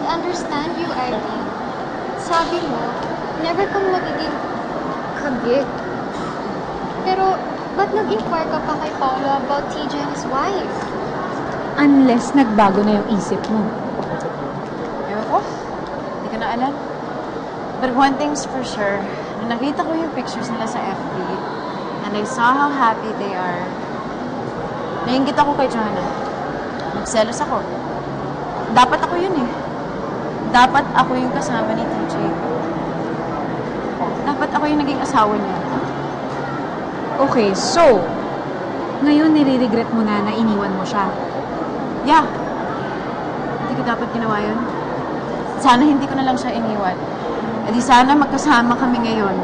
understand you, Irene. Sabi mo, never kang magiging kabit. Pero, ba't nag-inquire ka pa kay Paolo about TJ and his wife? Unless nagbago na yung isip mo. Ewan ko. Hindi ko na alam. But one thing's for sure, nung nakita ko yung pictures nila sa FB, and I saw how happy they are, nainggit ako kay Joanna. Nagselos ako. Dapat ako yun eh. Dapat ako yung kasama ni TJ. Dapat ako yung naging asawa niya. Okay, so, ngayon nire-regret mo na iniwan mo siya. Yeah. Hindi ko dapat ginawa yun. Sana hindi ko na lang siya iniwan. E di sana magkasama kami ngayon.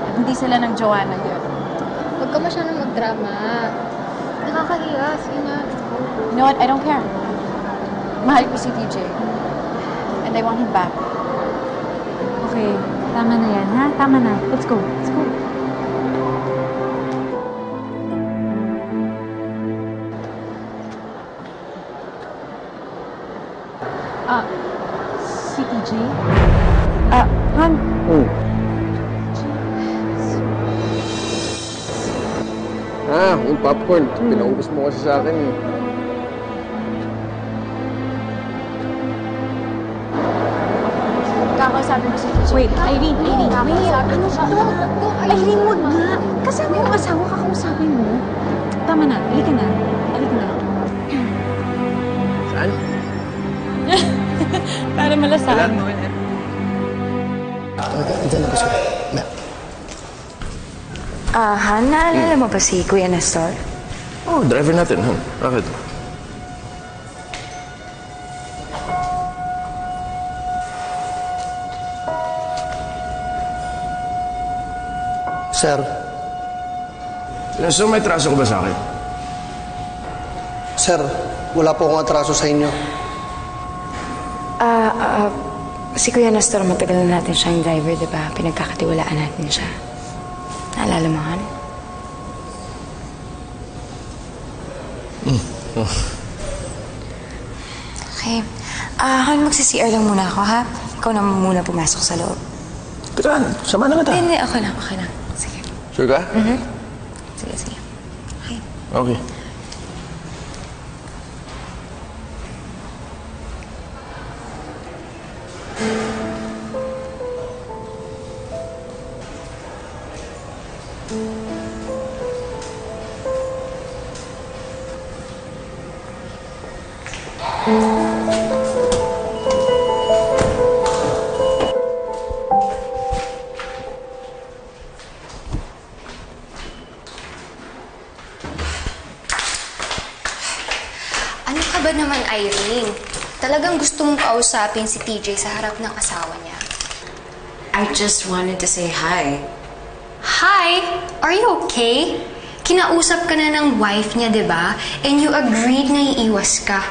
At hindi sila ng Joanna yun. Huwag ka masyadong magdrama. Nakakahiya. Sige na. You know what? I don't care. Mahal ko si TJ. And I want him back. Okay, tama na yan, ha? Tama na. Let's go. Let's go. Si TJ? Han? Yung popcorn. Pinaubos mo kasi sa akin eh. Kakausapin ko si TJ. Wait, Irene. Wait, ano ba ito? Irene, wag nga. Kasama yung asawa, kakausapin mo. Tama na. Halika na. Halika na. Saan? Para malasahan. Diyan ako siya. Han, naalala mo ba si Kuya Nestor? Oh, driver natin, ha? Bakit? Sir. So, may traso ko ba sa akin? Sir, wala po akong atraso sa inyo. Si Kuya Nestor, matagal na natin siyang driver, di ba? Pinagkakatiwalaan natin siya. Naalala mo, Han? Okay. Han, magsi-CR lang muna ako, ha? Ikaw na muna pumasok sa loob. Tara, sama na kita. Hindi, okay lang, okay lang. Sige. Sure ka? Sige, sige. Okay. Okay. Ano ka ba naman, Irene? Talagang gusto mong kausapin si TJ sa harap ng asawa niya. I just wanted to say hi. Hi! Are you okay? Kinausap ka na ng wife niya, di ba? And you agreed na iiwas ka.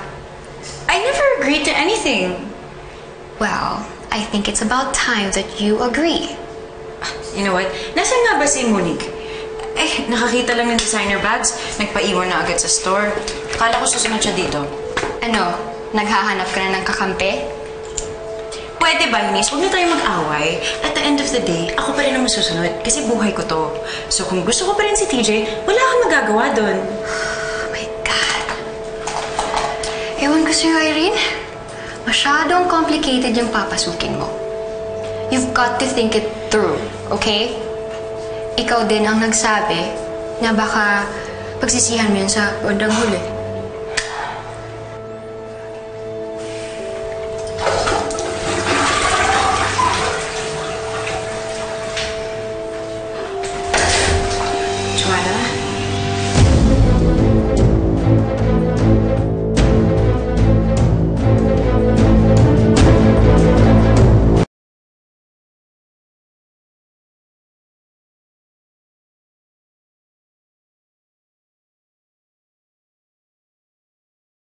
I never agreed to anything. Well, I think it's about time that you agree. You know what? Nasaan nga ba si Monique? Nakakita lang ng designer bags. Nagpaiwan na agad sa store. Akala ko susunod siya dito. Ano? Naghahanap ka na ng kakampi? Pwede ba, Miss? Huwag na tayo mag-away. At the end of the day, ako pa rin ang masusunod. Kasi buhay ko to. So kung gusto ko pa rin si TJ, wala kang magagawa doon. Oh my God. Ewan ko sa'yo, Irene. Masyadong complicated yung papasukin mo. You've got to think it through, okay? Ikaw din ang nagsabi na baka pagsisihan mo yun sa bandang huli.